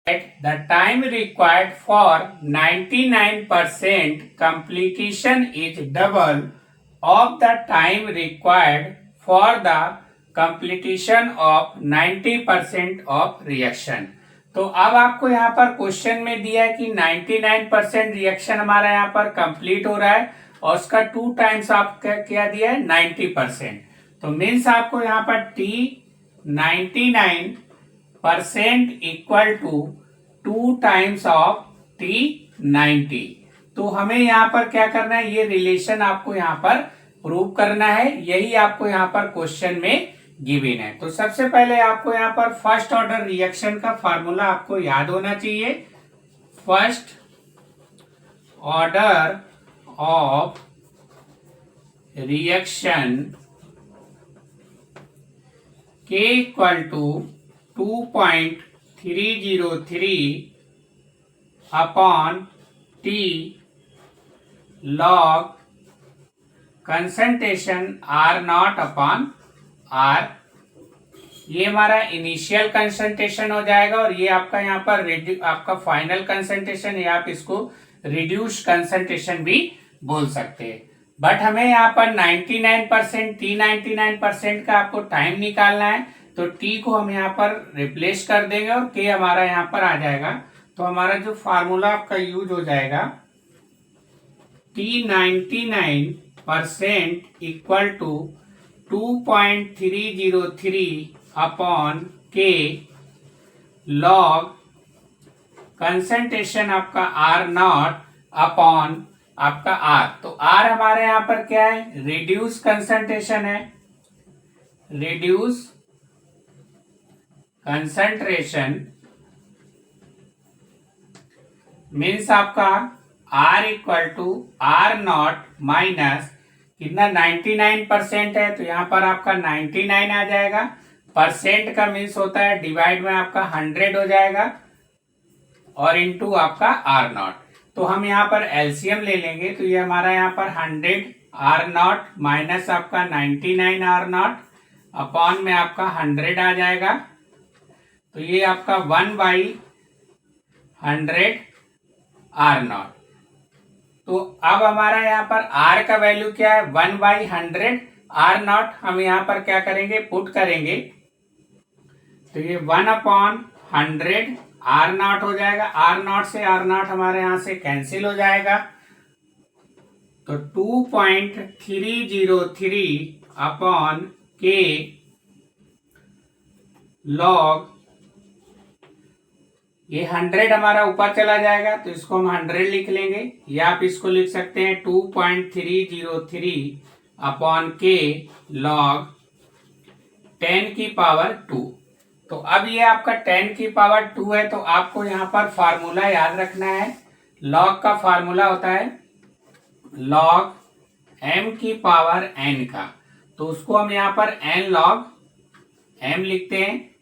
The time required for 99% completion is double of the time required for the completion of 90% of reaction. तो अब आपको यहाँ पर question में दिया है कि 99% रिएक्शन हमारा यहाँ पर कंप्लीट हो रहा है और उसका 2 टाइम्स आपका क्या दिया है 90%. तो मीन्स आपको यहाँ पर T 99% equal to 2 times of T 90. तो हमें यहाँ पर क्या करना है, ये रिलेशन आपको यहाँ पर प्रूव करना है. यही आपको यहाँ पर क्वेश्चन में गिवन है. तो सबसे पहले आपको यहाँ पर फर्स्ट ऑर्डर रिएक्शन का फार्मूला आपको याद होना चाहिए. First order of reaction K equal to 2.303 upon T log concentration R0 upon R. ये हमारा इनिशियल कंसंट्रेशन हो जाएगा और ये आपका यहाँ पर आपका फाइनल कंसंट्रेशन, या आप इसको रिड्यूस कंसंट्रेशन भी बोल सकते हैं. बट हमें यहाँ पर 99% T 99% का आपको टाइम निकालना है. तो T को हम यहाँ पर रिप्लेस कर देंगे और K हमारा यहाँ पर आ जाएगा. तो हमारा जो फार्मूला आपका यूज हो जाएगा T 99% equal to 2.303 upon K log concentration आपका R0 अपॉन आपका R. तो R हमारे यहाँ पर क्या है, रिड्यूस कंसंट्रेशन है. रिड्यूस कंसंट्रेशन मीन्स आपका R equal to R0 minus कितना 99% है, तो यहाँ पर आपका 99 आ जाएगा. परसेंट का मीन्स होता है डिवाइड में आपका 100 हो जाएगा और इनटू आपका R0. तो हम यहाँ पर एलसीएम ले लेंगे. तो ये हमारा यहाँ पर 100 R0 माइनस आपका 99 R0 अपॉन में आपका 100 आ जाएगा. तो ये आपका 1/100 R0. तो अब हमारा यहाँ पर R का वैल्यू क्या है, 1/100 R0. हम यहाँ पर क्या करेंगे, पुट करेंगे. तो ये 1/100 R0 हो जाएगा. R0 से R0 हमारे यहाँ से कैंसिल हो जाएगा. तो 2.303 अपॉन K log ये 100 हमारा ऊपर चला जाएगा तो इसको हम 100 लिख लेंगे, या आप इसको लिख सकते हैं 2.303 अपॉन K log 10 की पावर 2. तो अब ये आपका 10 की पावर 2 है. तो आपको यहाँ पर फार्मूला याद रखना है. log का फार्मूला होता है log m की पावर n का. तो उसको हम यहाँ पर n log m लिखते हैं.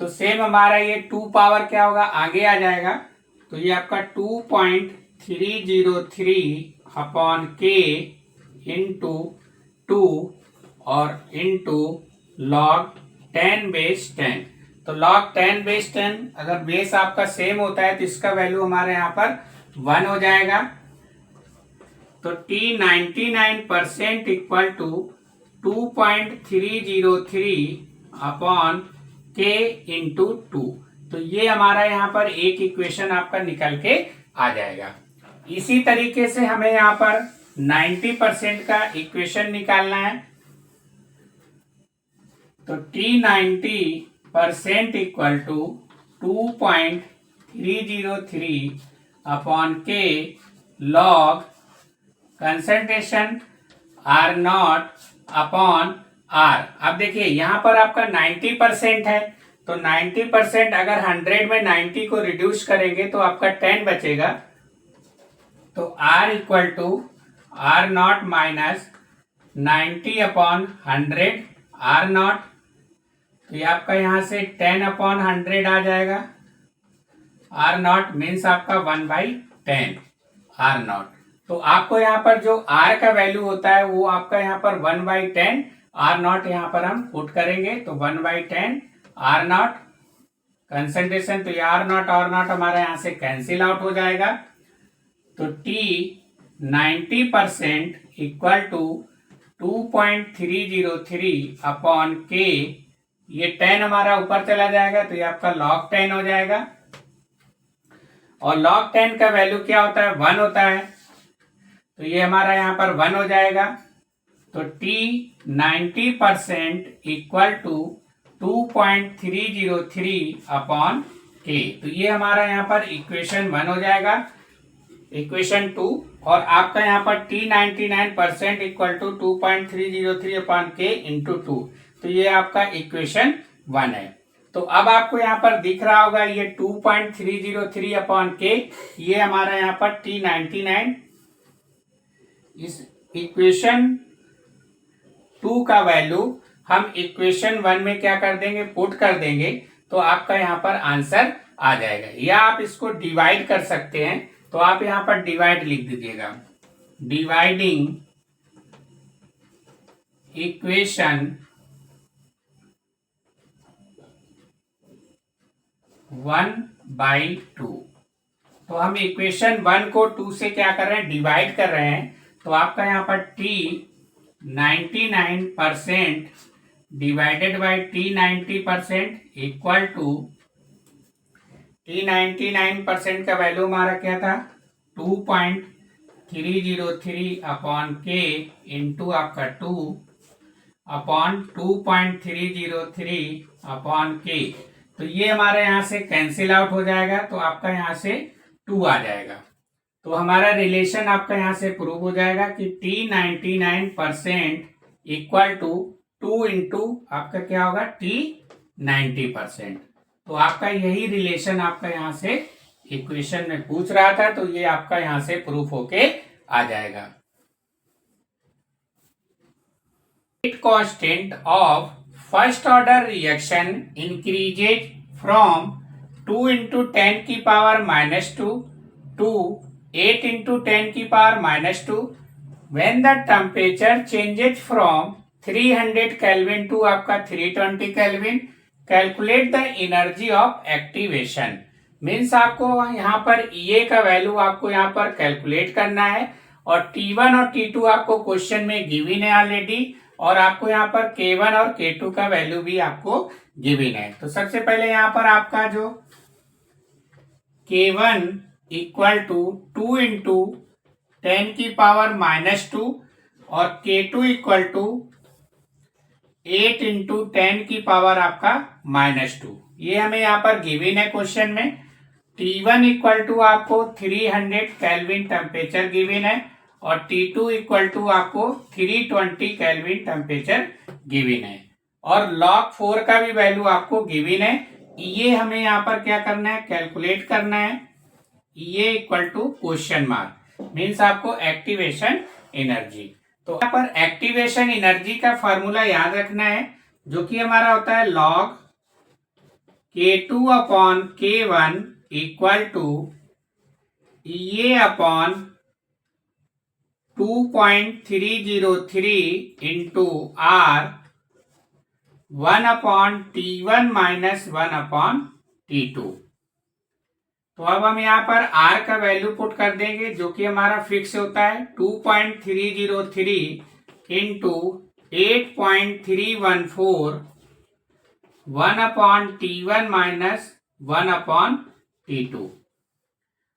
तो सेम हमारा ये 2 पावर क्या होगा, आगे आ जाएगा. तो ये आपका 2.303 अपॉन K इंटू 2 और इंटू log 10/10. तो log 10/10 अगर बेस आपका सेम होता है तो इसका वैल्यू हमारे यहाँ पर 1 हो जाएगा. तो T 99% equal to 2.303 upon K into 2. तो ये हमारा यहाँ पर एक इक्वेशन आपका निकल के आ जाएगा. इसी तरीके से हमें यहाँ पर 90% का इक्वेशन निकालना है. तो T 90% equal to 2.303 upon K log concentration R0 upon R. अब देखिए यहाँ पर आपका 90% है. तो 90% अगर 100 में 90 को रिड्यूस करेंगे तो आपका 10 बचेगा. तो R equal to R0 minus 90 upon 100 R0. तो ये आपका यहाँ से 10 अपॉन 100 आ जाएगा. R0 मीन्स आपका 1/10 R0. तो आपको यहाँ पर जो R का वैल्यू होता है वो आपका यहाँ पर 1/10 R0 यहाँ पर हम पुट करेंगे. तो 1/10 R0 कंसंट्रेशन, तो ये आर नॉट हमारा यहाँ से कैंसिल आउट हो जाएगा। तो T 90% इक्वल टू 2.303 अपॉन के, ये 10 हमारा ऊपर चला जाएगा तो ये आपका log 10 हो जाएगा। और log 10 का वैल्यू क्या होता है, 1 होता है, तो ये हमारा यहाँ पर 1 हो जाएगा। तो T 90% equal to 2.303 upon K, तो ये हमारा यहाँ पर इक्वेशन 1 हो जाएगा, इक्वेशन 2। और आपका यहाँ पर T 99% इक्वल टू 2.303 अपॉन के इंटू 2, तो ये आपका इक्वेशन 1 है। तो अब आपको यहाँ पर दिख रहा होगा ये 2.303 अपॉन के, ये हमारा यहाँ पर T 99, इस इक्वेशन 2 का वैल्यू हम इक्वेशन 1 में क्या कर देंगे, पुट कर देंगे, तो आपका यहाँ पर आंसर आ जाएगा। या आप इसको डिवाइड कर सकते हैं, तो आप यहाँ पर डिवाइड लिख दीजिएगा, डिवाइडिंग इक्वेशन 1/2। तो हम इक्वेशन 1 को 2 से क्या कर रहे हैं, डिवाइड कर रहे हैं। तो आपका यहाँ पर T 99% divided by T 90% equal to T 99% का वैल्यू हमारा क्या था, 2.303 अपॉन के इंटू आपका 2 अपॉन 2.303 अपॉन के, तो ये हमारे यहाँ से कैंसिल आउट हो जाएगा, तो आपका यहाँ से 2 आ जाएगा। तो हमारा रिलेशन आपका यहाँ से प्रूव हो जाएगा कि T 99% इक्वल टू 2 इंटू आपका क्या होगा, T 90%। तो आपका यही रिलेशन आपका यहाँ से इक्वेशन में पूछ रहा था, तो ये आपका यहाँ से प्रूफ होके आ जाएगा। Rate constant of first order reaction increases from 2 into 10 की पावर -2 टू 8 इंटू 10 की power -2 when the temperature changes from 300 Kelvin to आपका 320 Kelvin, calculate the energy of activation. Means आपको यहाँ पर EA का वैल्यू आपको यहाँ पर कैलकुलेट करना है, और T1 और T2 आपको क्वेश्चन में गिवन है ऑलरेडी, और आपको यहाँ पर K1 और K2 का वैल्यू भी आपको गिवन है। तो सबसे पहले यहाँ पर आपका जो K1 इक्वल टू 2 इंटू 10 की पावर -2 और K2 इक्वल टू 8 इंटू 10 की पावर आपका -2, ये हमें यहाँ पर गिवन है क्वेश्चन में। T1 इक्वल टू आपको 300 केल्विन टेम्परेचर गिवन है, और T2 इक्वल टू आपको 320 केल्विन टेम्परेचर गिवन है, और log 4 का भी वैल्यू आपको गिवन है। ये हमें यहाँ पर क्या करना है, कैलकुलेट करना है। ये equal to question mark, means आपको एक्टिवेशन एनर्जी। तो यहाँ पर एक्टिवेशन एनर्जी का फॉर्मूला याद रखना है, जो कि हमारा होता है log K2 upon K1 equal to ये upon 2.303 into R 1 upon T1 minus 1 upon T2। तो अब हम यहाँ पर R का वैल्यू पुट कर देंगे, जो कि हमारा फिक्स होता है 2.303 into 8.314 1 upon T1 minus 1 upon T2।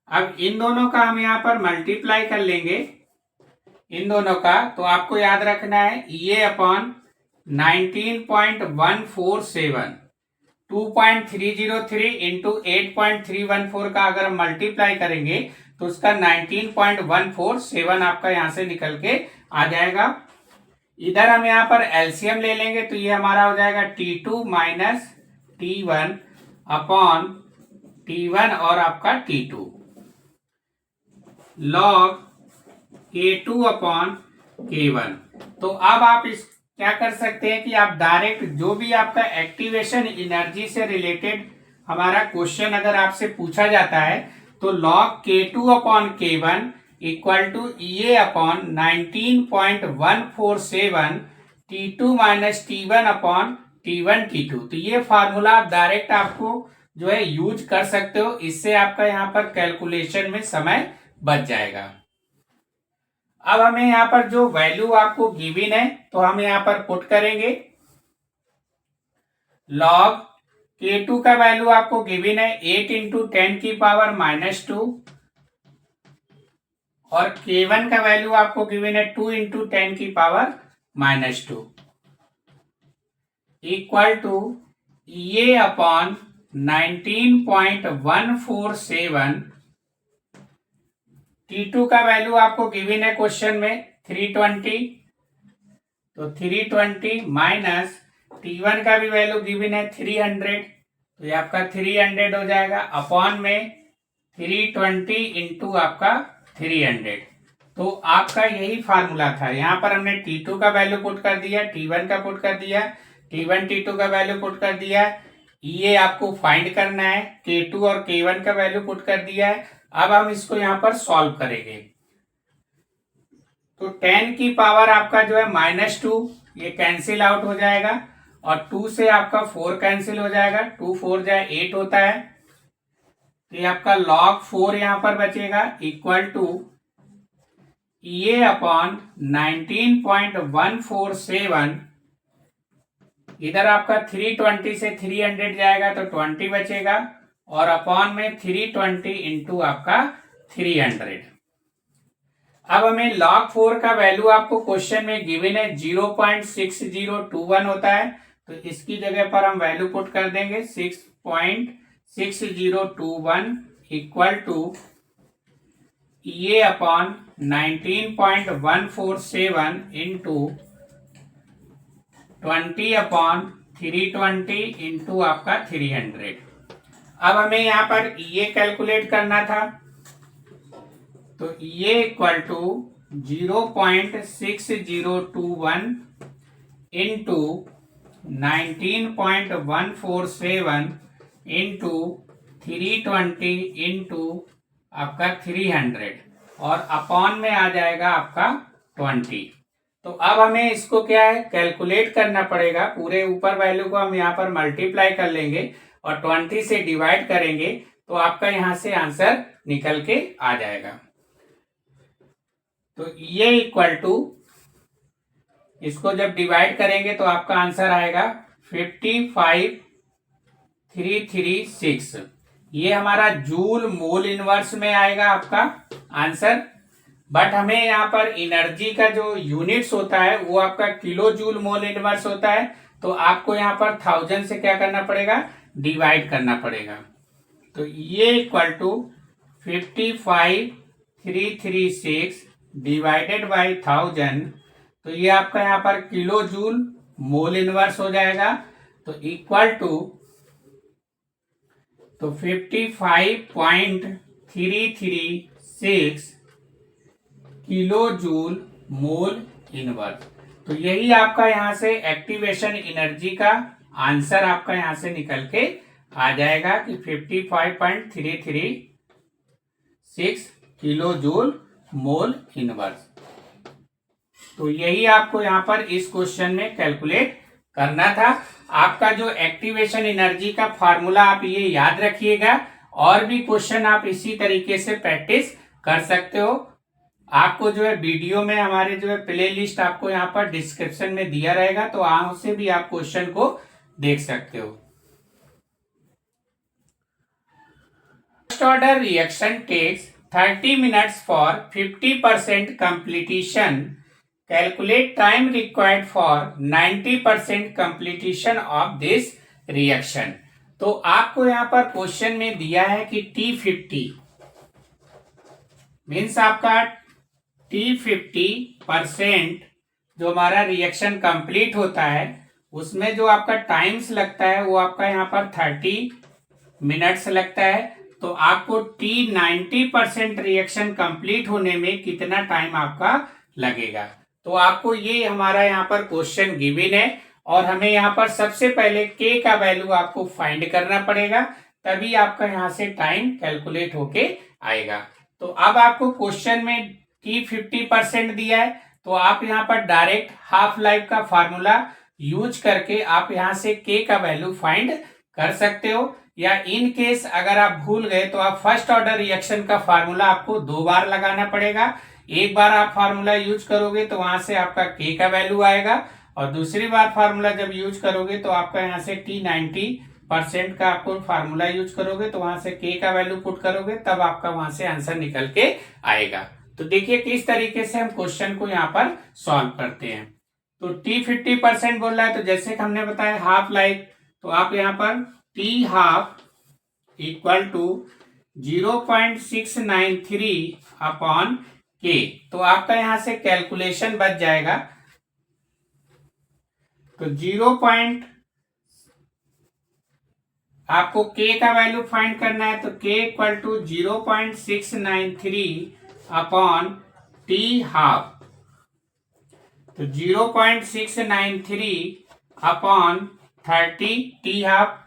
अब इन दोनों का हम यहाँ पर मल्टीप्लाई कर लेंगे, इन दोनों का। तो आपको याद रखना है ये अपॉन 19.147, 2.303 इंटू 8.314 का अगर हम मल्टीप्लाई करेंगे तो उसका 19.147 आपका यहां से निकल के आ जाएगा। इधर हम यहाँ पर एलसीएम ले लेंगे, तो ये हमारा हो जाएगा T2 minus T1 upon T1 और आपका T2 log K2 upon K1। तो अब आप इस क्या कर सकते हैं कि आप डायरेक्ट जो भी आपका एक्टिवेशन एनर्जी से रिलेटेड हमारा क्वेश्चन अगर आपसे पूछा जाता है, तो log K2 upon K1 equal to ये upon 19.147 T2 minus T1 upon T1 T2। तो ये फार्मूला आप डायरेक्ट आपको जो है यूज कर सकते हो। इससे आपका यहाँ पर कैलकुलेशन में समय बच जाएगा। अब हमें यहाँ पर जो वैल्यू आपको गिवन है तो हम यहाँ पर पुट करेंगे। लॉग K2 का वैल्यू आपको गिवन है 8 इंटू 10⁻², और K1 का वैल्यू आपको गिवन है 2 इंटू 10⁻², इक्वल टू ये अपॉन 19.147। T2 का वैल्यू आपको गिवन है क्वेश्चन में 320, तो 320 माइनस T1 का भी वैल्यू गिवन है 300, तो ये आपका 300 हो जाएगा अपॉन में 320 इंटू आपका 300। तो आपका यही फार्मूला था। यहाँ पर हमने T2 का वैल्यू पुट कर दिया, T1 का पुट कर दिया, T1 T2 का वैल्यू पुट कर दिया। ये आपको फाइंड करना है, K2 और K1 का वैल्यू पुट कर दिया है। अब हम इसको यहाँ पर सॉल्व करेंगे। तो 10 की पावर आपका जो है -2, ये कैंसिल आउट हो जाएगा, और 2 से आपका 4 कैंसिल हो जाएगा, 2 4 जाए 8 होता है, तो ये आपका log 4 यहां पर बचेगा, इक्वल टू ये अपॉन 19.147। इधर आपका 320 से 300 जाएगा तो 20 बचेगा, और अपॉन में 320 इंटू आपका 300। अब हमें log 4 का वैल्यू आपको क्वेश्चन में गिवन है 0.6021 होता है, तो इसकी जगह पर हम वैल्यू पुट कर देंगे 6.6021 इक्वल टू ये अपॉन 19.147 इंटू 20/320 इंटू आपका 300। अब हमें यहाँ पर ये कैलकुलेट करना था, तो ये equal to 0.6021 into 19.147 into 320 into आपका 300, और अपॉन में आ जाएगा आपका 20। तो अब हमें इसको क्या है कैलकुलेट करना पड़ेगा। पूरे ऊपर वैल्यू को हम यहाँ पर मल्टीप्लाई कर लेंगे और 20 से डिवाइड करेंगे, तो आपका यहां से आंसर निकल के आ जाएगा। तो ये इक्वल टू, इसको जब डिवाइड करेंगे तो आपका आंसर आएगा 55,336। ये हमारा जूल मोल इनवर्स में आएगा आपका आंसर। बट हमें यहाँ पर एनर्जी का जो यूनिट्स होता है वो आपका किलो जूल मोल इनवर्स होता है, तो आपको यहाँ पर 1000 से क्या करना पड़ेगा, डिवाइड करना पड़ेगा। तो ये इक्वल टू 55,336 डिवाइडेड बाई 1000, तो ये आपका यहाँ पर किलो जूल मोल इनवर्स हो जाएगा। तो इक्वल टू, तो 55.336 किलो जूल मोल इनवर्स। तो यही आपका यहां से एक्टिवेशन एनर्जी का आंसर आपका यहां से निकल के आ जाएगा कि 55.336 किलो जूल मोल इनवर्स। तो यही आपको यहां पर इस क्वेश्चन में कैलकुलेट करना था। आपका जो एक्टिवेशन एनर्जी का फॉर्मूला आप ये याद रखिएगा, और भी क्वेश्चन आप इसी तरीके से प्रैक्टिस कर सकते हो। आपको जो है वीडियो में हमारे जो है प्ले लिस्ट आपको यहाँ पर डिस्क्रिप्शन में दिया रहेगा, तो वहां से भी आप क्वेश्चन को देख सकते हो। First order reaction takes 30 minutes for 50% completion. Calculate time required for 90% completion of this reaction. तो आपको यहाँ पर क्वेश्चन में दिया है कि T50 मीन्स आपका T50% जो हमारा रिएक्शन कंप्लीट होता है उसमें जो आपका टाइम्स लगता है वो आपका यहाँ पर 30 मिनट्स लगता है। तो आपको T90% रिएक्शन कंप्लीट होने में कितना टाइम आपका लगेगा। तो आपको ये हमारा यहाँ पर क्वेश्चन गिवन है, और हमें यहाँ पर सबसे पहले K का वैल्यू आपको फाइंड करना पड़ेगा, तभी आपका यहाँ से टाइम कैलकुलेट होके आएगा। तो अब आपको क्वेश्चन में T50% दिया है, तो आप यहाँ पर डायरेक्ट हाफ लाइफ का फार्मूला यूज करके आप यहाँ से K का वैल्यू फाइंड कर सकते हो, या इन केस अगर आप भूल गए तो आप फर्स्ट ऑर्डर रिएक्शन का फार्मूला आपको 2 बार लगाना पड़ेगा। एक बार आप फार्मूला यूज करोगे तो वहां से आपका के का वैल्यू आएगा, और दूसरी बार फार्मूला जब यूज करोगे तो आपका यहाँ से T90% का आपको फार्मूला यूज करोगे तो वहां से के का वैल्यू पुट करोगे, तब आपका वहां से आंसर निकल के आएगा। तो देखिए किस तरीके से हम क्वेश्चन को यहाँ पर सॉल्व करते हैं। तो T50% बोल रहा है, तो जैसे हमने बताया हाफ लाइफ, तो आप यहाँ पर T half equal to 0.693 upon K, तो आपका यहां से कैलकुलेशन बच जाएगा। तो आपको के का वैल्यू फाइंड करना है, तो K equal to 0.693 upon T half, तो 0.693 अपॉन 30, टी हाफ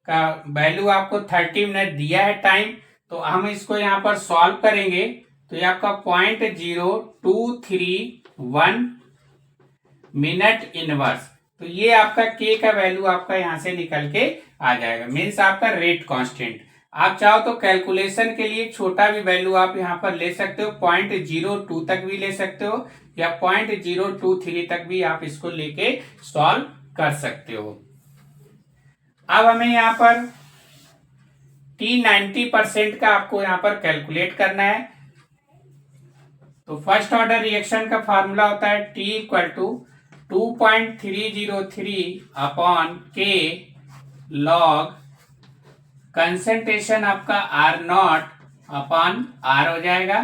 का वैल्यू आपको 30 मिनट दिया है टाइम, तो हम इसको यहां पर सॉल्व करेंगे तो ये आपका 0.0231 मिनट इनवर्स, तो ये आपका के का वैल्यू आपका यहां से निकल के आ जाएगा, मीन्स आपका रेट कांस्टेंट। आप चाहो तो कैलकुलेशन के लिए छोटा भी वैल्यू आप यहां पर ले सकते हो, 0.02 तक भी ले सकते हो, या 0.023 तक भी आप इसको लेके सॉल्व कर सकते हो। अब हमें यहाँ पर T90% का आपको यहाँ पर कैलकुलेट करना है। तो फर्स्ट ऑर्डर रिएक्शन का फॉर्मूला होता है T इक्वल टू 2.303 अपॉन के लॉग कंसेंट्रेशन आपका R0 अपॉन R हो जाएगा।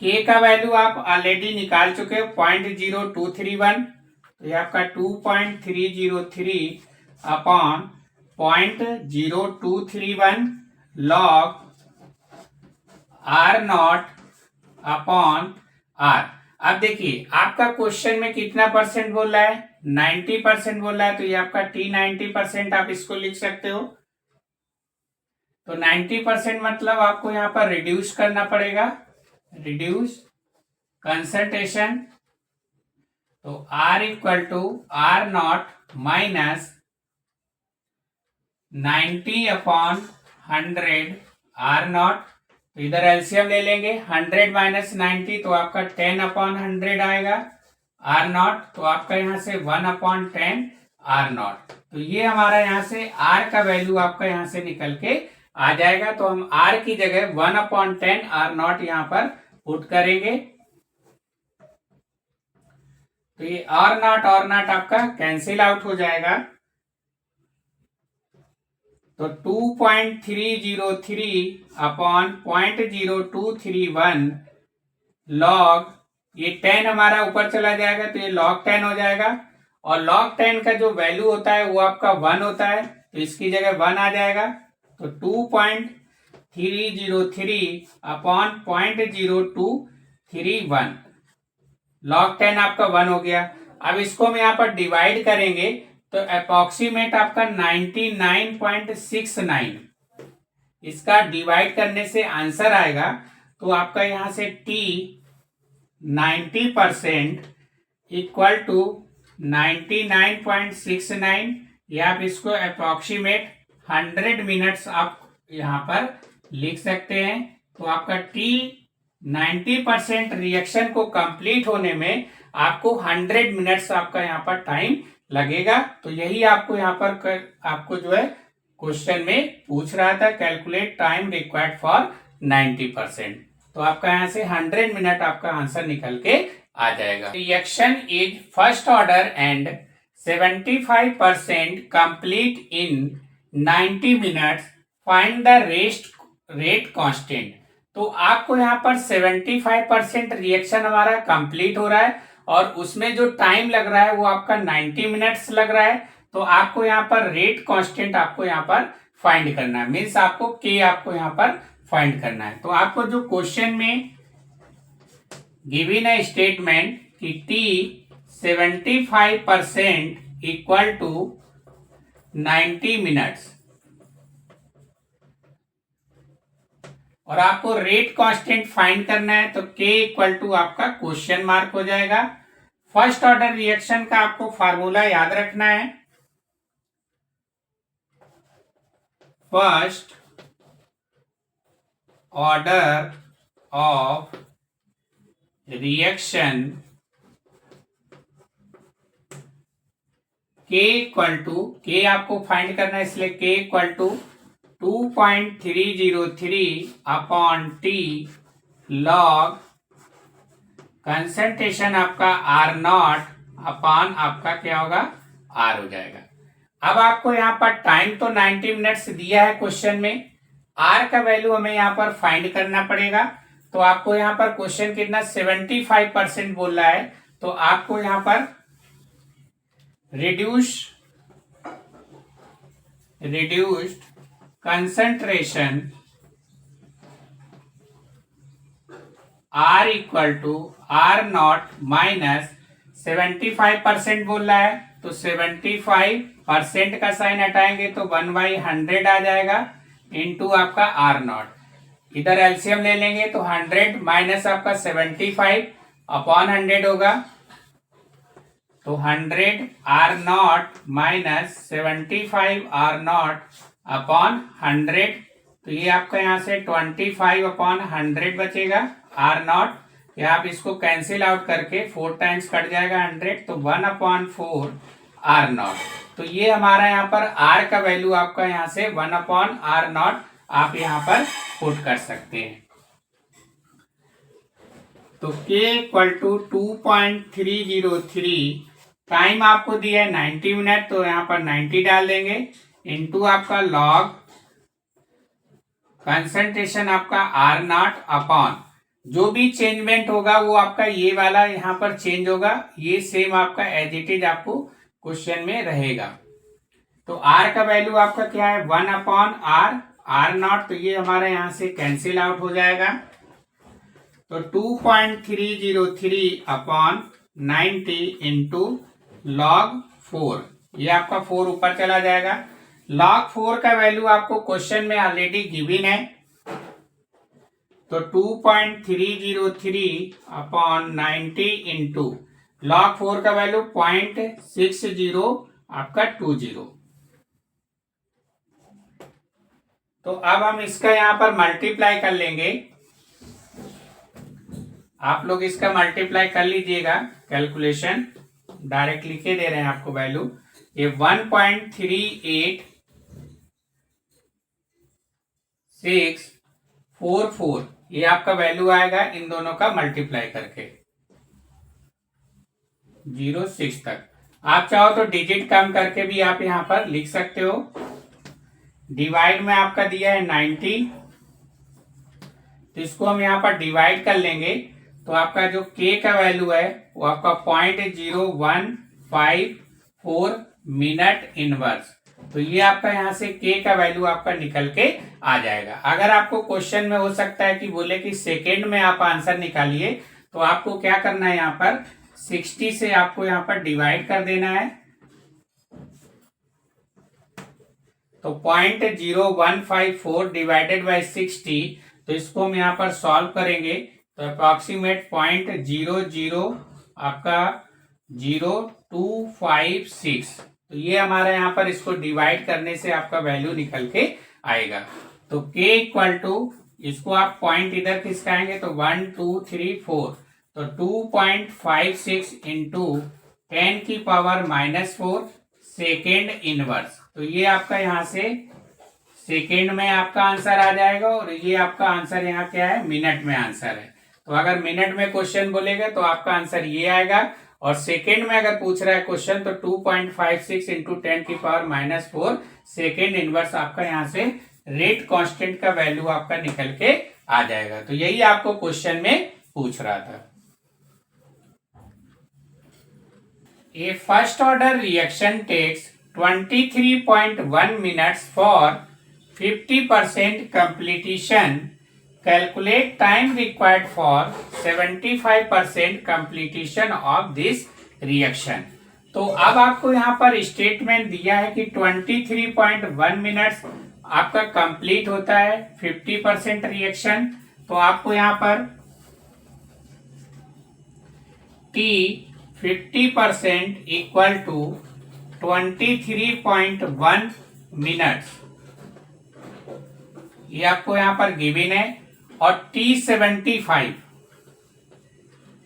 के का वैल्यू आप ऑलरेडी निकाल चुके हो 0.0231, तो ये आपका 2.303 upon 0.0231 log R0 upon R। अब देखिए आपका क्वेश्चन में कितना परसेंट बोल रहा है, 90% बोल रहा है, तो ये आपका T90% आप इसको लिख सकते हो। तो 90% मतलब आपको यहाँ पर रिड्यूस करना पड़ेगा, रिड्यूस कंसंट्रेशन, तो R equal to R0 minus 90 upon 100 R0, तो इधर एलसीएम ले लेंगे, 100 माइनस 90 तो आपका 10 अपॉन 100 आएगा R0, तो आपका यहाँ से 1 अपॉन 10 R0, तो ये हमारा यहाँ से R का वैल्यू आपका यहाँ से निकल के आ जाएगा। तो हम R की जगह 1 अपॉन 10 R0 यहाँ पर पुट करेंगे, तो ये R0 आपका कैंसिल आउट हो जाएगा, तो 2.303 अपॉन 0.0231 लॉग, ये 10 हमारा ऊपर चला जाएगा तो ये log 10 हो जाएगा, और log 10 का जो वैल्यू होता है वो आपका 1 होता है, तो इसकी जगह 1 आ जाएगा, तो 2.303 अपॉन 0.0231 log 10 आपका 1 हो गया। अब इसको हम यहाँ पर डिवाइड करेंगे तो अप्रोक्सीमेट आपका 99.69, इसका डिवाइड करने से आंसर आएगा, तो आपका यहां से T90% इक्वल टू 99.69, या आप इसको अप्रोक्सीमेट 100 मिनट्स आप यहां पर लिख सकते हैं। तो आपका T90% रिएक्शन को कंप्लीट होने में आपको 100 मिनट्स आपका यहाँ पर टाइम लगेगा, तो यही आपको यहाँ पर आपको जो है क्वेश्चन में पूछ रहा था, कैलकुलेट टाइम रिक्वायर्ड फॉर 90%, तो आपका यहाँ से 100 मिनट आपका आंसर निकल के आ जाएगा। Reaction is first order and 75% complete in 90 minutes, find the rate constant. तो आपको यहाँ पर 75% रिएक्शन हमारा कंप्लीट हो रहा है और उसमें जो टाइम लग रहा है वो आपका 90 मिनट्स लग रहा है, तो आपको यहाँ पर रेट कांस्टेंट आपको यहाँ पर फाइंड करना है, मीन्स आपको के आपको यहाँ पर फाइंड करना है। तो आपको जो क्वेश्चन में गिवन है स्टेटमेंट कि T75% इक्वल टू 90 मिनट्स, और आपको रेट कांस्टेंट फाइंड करना है, तो K इक्वल टू आपका क्वेश्चन मार्क हो जाएगा। फर्स्ट ऑर्डर रिएक्शन का आपको फार्मूला याद रखना है, first order of reaction K equal to, K आपको फाइंड करना है इसलिए K equal to 2.303 upon T log concentration आपका R नॉट अपॉन आपका क्या होगा R हो जाएगा। अब आपको यहाँ पर टाइम तो 90 मिनट्स दिया है क्वेश्चन में, R का वैल्यू हमें यहाँ पर फाइंड करना पड़ेगा। तो आपको यहाँ पर क्वेश्चन कितना 75% बोल रहा है, तो आपको यहाँ पर reduced concentration R equal to R naught minus 75% बोल रहा है, तो 75% का साइन हटाएंगे तो 1/100 आ जाएगा इनटू आपका R नॉट। इधर एलसीएम ले लेंगे तो 100 माइनस आपका 75 अपॉन 100 होगा, तो 100 R naught minus 75 R naught upon 100, तो ये आपका यहाँ से 25 अपॉन 100 बचेगा R नॉट। या आप इसको कैंसिल आउट करके 4 टाइम्स कट जाएगा 100, तो 1/4 R नॉट। तो ये हमारा यहाँ पर R का वैल्यू आपका यहाँ से 1/R नॉट आप यहाँ पर पुट कर सकते हैं। तो K इक्वल टू 2.303, टाइम आपको दिया है 90 मिनट, तो यहाँ पर 90 डाल देंगे इनटू आपका लॉग कंसंट्रेशन आपका R नॉट अपॉन जो भी चेंजमेंट होगा वो आपका ये वाला यहाँ पर चेंज होगा, ये सेम आपका एज इट इज आपको क्वेश्चन में रहेगा। तो R का वैल्यू आपका क्या है 1/R R नॉट, तो ये हमारा यहाँ से कैंसिल आउट हो जाएगा। तो 2.303 अपॉन 90 इंटू लॉग 4, ये आपका 4 ऊपर चला जाएगा। लॉग 4 का वैल्यू आपको क्वेश्चन में ऑलरेडी गिवन है, तो 2.303 अपॉन 90 इंटू लॉग 4 का वैल्यू 0.60 आपका 20। तो अब हम इसका यहाँ पर मल्टीप्लाई कर लेंगे, आप लोग इसका मल्टीप्लाई कर लीजिएगा, कैलकुलेशन डायरेक्ट लिखे दे रहे हैं आपको वैल्यू। ये 1.38644 ये आपका वैल्यू आएगा इन दोनों का मल्टीप्लाई करके 06 तक। आप चाहो तो डिजिट कम करके भी आप यहां पर लिख सकते हो। डिवाइड में आपका दिया है 90, तो इसको हम यहां पर डिवाइड कर लेंगे, तो आपका जो K का वैल्यू है वो आपका 0.0154 मिनट इनवर्स, तो ये आपका यहाँ से K का वैल्यू आपका निकल के आ जाएगा। अगर आपको क्वेश्चन में हो सकता है कि बोले कि सेकेंड में आप आंसर निकालिए, तो आपको क्या करना है, यहाँ पर 60 से आपको यहाँ पर डिवाइड कर देना है, तो 0.0154 डिवाइडेड बाई 60, तो इसको हम यहाँ पर सॉल्व करेंगे तो अप्रॉक्सीमेट 0.00 आपका 0256, तो ये हमारा यहाँ पर इसको डिवाइड करने से आपका वैल्यू निकल के आएगा। तो K इक्वल टू, इसको आप पॉइंट इधर खिसकाएंगे तो 1 2 3 4, तो 2.56 इंटू 10⁻⁻4 सेकेंड इनवर्स, तो ये आपका यहाँ से सेकेंड में आपका आंसर आ जाएगा, और ये आपका आंसर यहाँ क्या है, मिनट में आंसर है। तो अगर मिनट में क्वेश्चन बोलेगा तो आपका आंसर ये आएगा, और सेकेंड में अगर पूछ रहा है क्वेश्चन तो 2.56 इंटू 10⁻⁻4 सेकेंड इनवर्स आपका यहाँ से रेट कांस्टेंट का वैल्यू आपका निकल के आ जाएगा। तो यही आपको क्वेश्चन में पूछ रहा था। A first order reaction takes 23.1 minutes for 50% completion. Calculate time required for 75% completion of this reaction. तो अब आपको यहाँ पर स्टेटमेंट दिया है कि 23.1 मिनट्स आपका कंप्लीट होता है 50% रिएक्शन, तो आपको यहाँ पर T 50% इक्वल टू 23.1 मिनट्स, ये आपको यहाँ पर गिवन है। और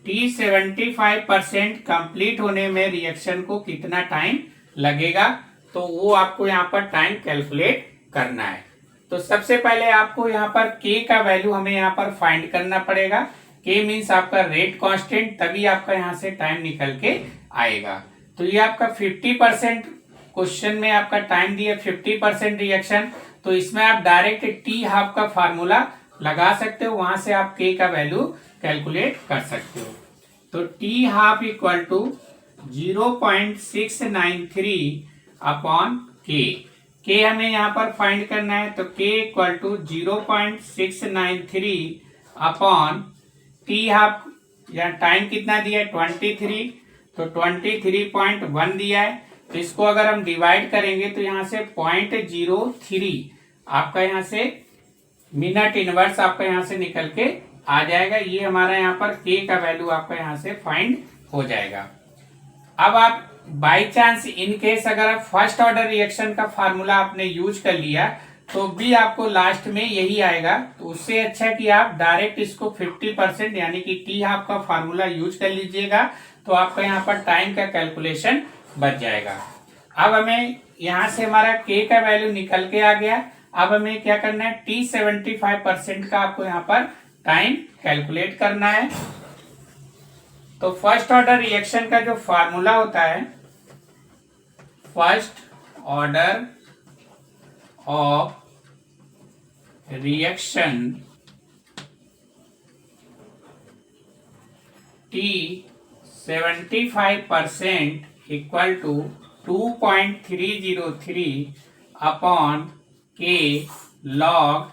T75% कंप्लीट होने में रिएक्शन को कितना टाइम लगेगा, तो वो आपको यहाँ पर टाइम कैलकुलेट करना है। तो सबसे पहले आपको यहाँ पर K का वैल्यू हमें यहाँ पर फाइंड करना पड़ेगा। K मीन्स आपका रेट कांस्टेंट, तभी आपका यहाँ से टाइम निकल के आएगा। तो ये आपका 50% क्वेश्चन में आपका टाइम दिया 50% रिएक्शन, तो इसमें आप डायरेक्ट टी हाफ का फार्मूला लगा सकते हो, वहां से आप K का वैल्यू कैलकुलेट कर सकते हो। तो T half equal to 0.693 upon K। K हमें यहाँ पर फाइंड करना है, तो K equal to 0.693 upon T half, या टाइम कितना दिया है 23, तो 23.1 दिया है। तो इसको अगर हम डिवाइड करेंगे तो यहाँ से 0.03 आपका यहाँ से मिनट इनवर्स आपका यहाँ से निकल के आ जाएगा। ये हमारा यहाँ पर K का वैल्यू आपका यहाँ से फाइंड हो जाएगा। अब आप बाय चांस इन केस अगर आप फर्स्ट ऑर्डर रिएक्शन का फार्मूला आपने यूज कर लिया तो भी आपको लास्ट में यही आएगा। तो उससे अच्छा कि आप डायरेक्ट इसको 50% यानी कि टी हाफ का फार्मूला यूज कर लीजिएगा, तो आपका यहाँ पर टाइम का कैलकुलेशन बच जाएगा। अब हमें यहाँ से हमारा K का वैल्यू निकल के आ गया। अब हमें क्या करना है, T75% का आपको यहाँ पर टाइम कैलकुलेट करना है। तो फर्स्ट ऑर्डर रिएक्शन का जो फार्मूला होता है, first order of reaction T75% equal to 2.303 upon K log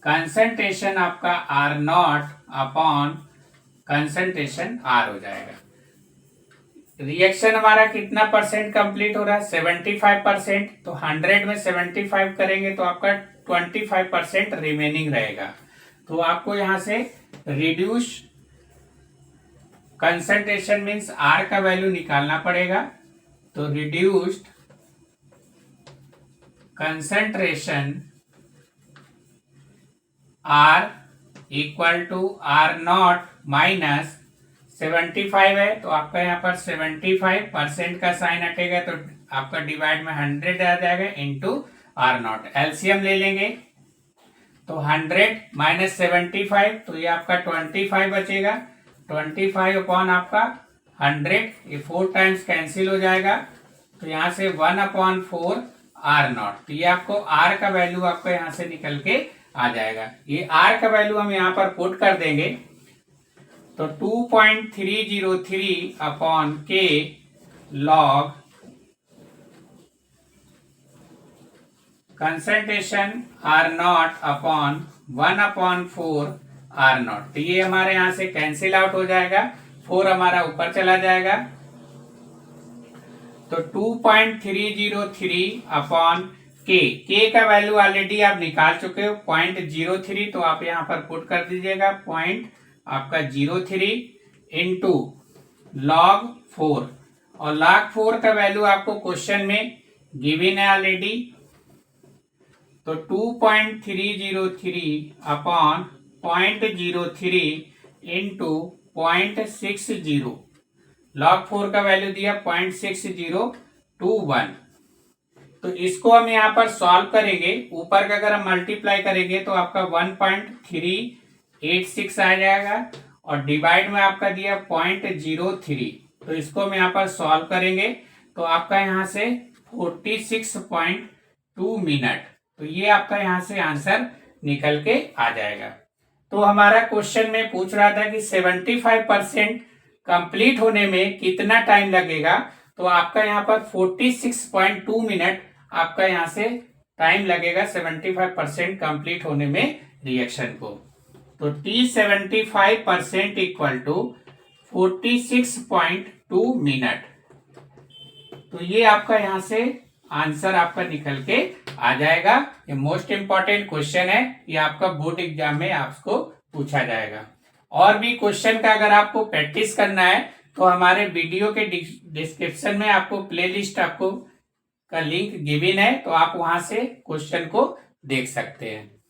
concentration आपका R0 अपॉन कंसंट्रेशन R हो जाएगा। रिएक्शन हमारा कितना परसेंट कंप्लीट हो रहा है, 75%। तो 100 में 75 करेंगे तो आपका 25% रिमेनिंग रहेगा। तो आपको यहां से रिड्यूस कंसंट्रेशन मीन्स R का वैल्यू निकालना पड़ेगा। तो reduced concentration R equal to R0 minus 75 है, तो आपका यहाँ पर 75% का साइन हटेगा, तो आपका डिवाइड में 100 आ जाएगा इंटू R0। एलसीएम ले लेंगे तो 100 माइनस 75, तो ये आपका 25 बचेगा। 25 अपॉन आपका 100, ये 4 टाइम्स कैंसिल हो जाएगा, तो यहाँ से 1/4 R0। तो ये आपको R का वैल्यू आपका यहाँ से निकल के आ जाएगा। ये R का वैल्यू हम यहाँ पर पुट कर देंगे, तो 2.303 upon K log concentration R0 upon 1/4 R0। तो ये हमारे यहां से कैंसिल आउट हो जाएगा, 4 हमारा ऊपर चला जाएगा। तो 2.303 अपॉन K का वैल्यू ऑलरेडी आप निकाल चुके हो 0.03, तो आप यहां पर पुट कर दीजिएगा पॉइंट आपका 03 इंटू लॉग 4, और लॉग 4 का वैल्यू आपको क्वेश्चन में गिवन है ऑलरेडी। तो 2.303 अपॉन 0.03 इंटू 0.60, लॉग 4 का वैल्यू दिया 0.6021। तो इसको हम यहाँ पर सॉल्व करेंगे, ऊपर का अगर हम मल्टीप्लाई करेंगे तो आपका 1.386 आ जाएगा, और डिवाइड में आपका दिया 0.03। तो इसको हम यहाँ पर सॉल्व करेंगे तो आपका यहाँ से 46.2 मिनट, तो ये आपका यहाँ से आंसर निकल के आ जाएगा। तो हमारा क्वेश्चन में पूछ रहा था कि 75% कंप्लीट होने में कितना टाइम लगेगा, तो आपका यहाँ पर 46.2 मिनट आपका यहाँ से टाइम लगेगा 75% कंप्लीट होने में रिएक्शन को। तो T75% इक्वल टू 46.2 मिनट। तो ये आपका यहाँ से आंसर आपका निकल के आ जाएगा। ये मोस्ट इंपॉर्टेंट क्वेश्चन है, ये आपका बोर्ड एग्जाम में आपको पूछा जाएगा। और भी क्वेश्चन का अगर आपको प्रैक्टिस करना है तो हमारे वीडियो के डिस्क्रिप्शन में आपको प्लेलिस्ट आपको का लिंक गिवन है, तो आप वहां से क्वेश्चन को देख सकते हैं।